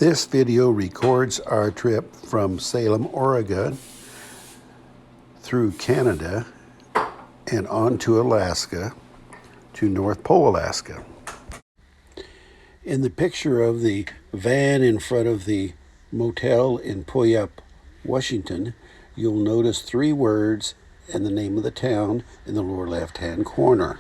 This video records our trip from Salem, Oregon, through Canada, and on to Alaska, to North Pole, Alaska. In the picture of the van in front of the motel in Puyallup, Washington, you'll notice 3 words and the name of the town in the lower left-hand corner.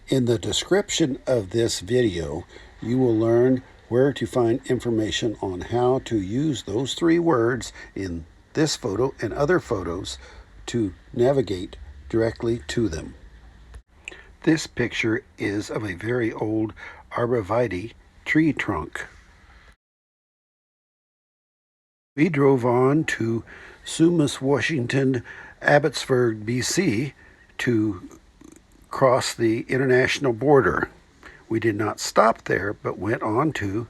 In the description of this video, you will learn where to find information on how to use those 3 words in this photo and other photos to navigate directly to them. This picture is of a very old arborvitae tree trunk. We drove on to Sumas, Washington, Abbotsford, BC to cross the international border. We did not stop there, but went on to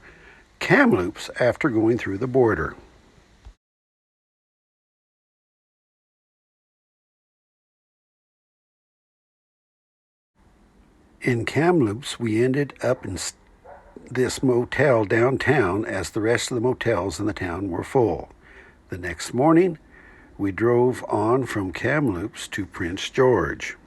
Kamloops after going through the border. In Kamloops, we ended up in this motel downtown, as the rest of the motels in the town were full. The next morning, we drove on from Kamloops to Prince George.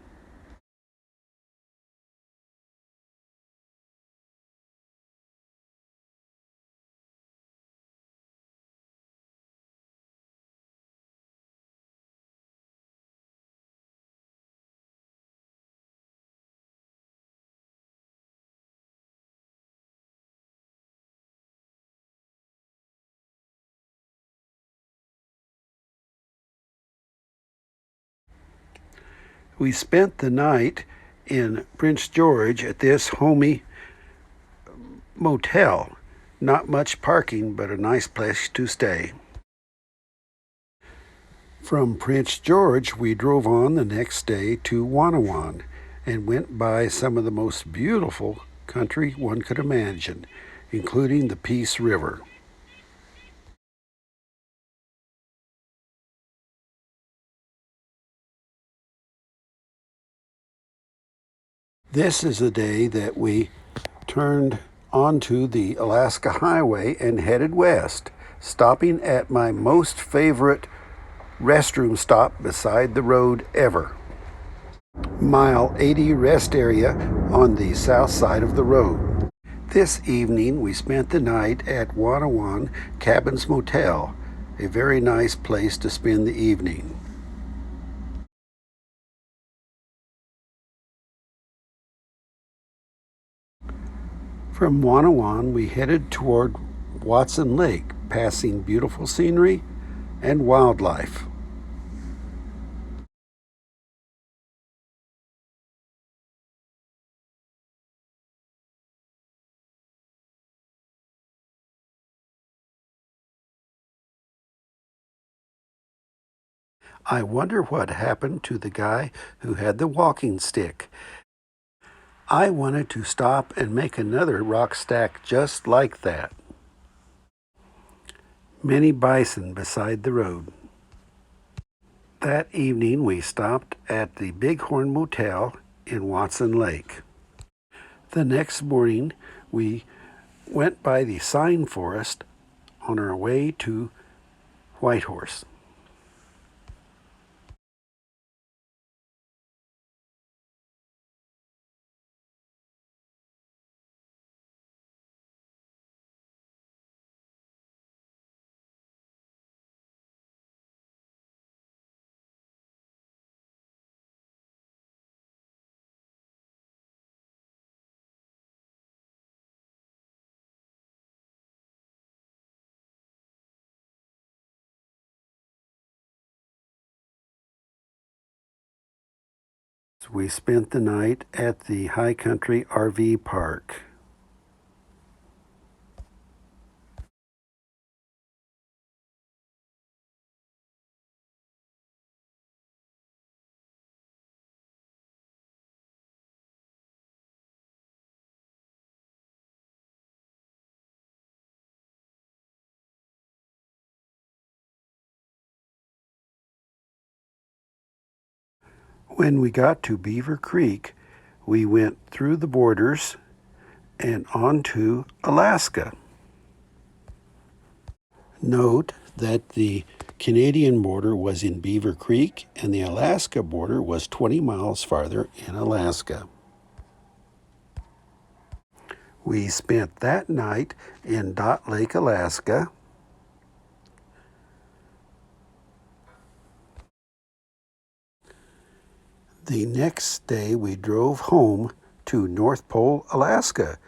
We spent the night in Prince George at this homey motel. Not much parking, but a nice place to stay. From Prince George, we drove on the next day to Wannawan and went by some of the most beautiful country one could imagine, including the Peace River. This is the day that we turned onto the Alaska Highway and headed west, stopping at my most favorite restroom stop beside the road ever. Mile 80 rest area on the south side of the road. This evening we spent the night at Wannawan Cabins Motel, a very nice place to spend the evening. From Wannawan, we headed toward Watson Lake, passing beautiful scenery and wildlife. I wonder what happened to the guy who had the walking stick. I wanted to stop and make another rock stack just like that. Many bison beside the road. That evening we stopped at the Bighorn Motel in Watson Lake. The next morning we went by the Sign Forest on our way to Whitehorse. We spent the night at the High Country RV Park. When we got to Beaver Creek, we went through the borders and on to Alaska. Note that the Canadian border was in Beaver Creek and the Alaska border was 20 miles farther in Alaska. We spent that night in Dot Lake, Alaska. The next day we drove home to North Pole, Alaska.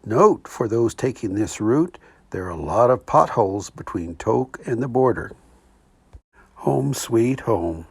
Note, for those taking this route, there are a lot of potholes between Tok and the border. Home sweet home.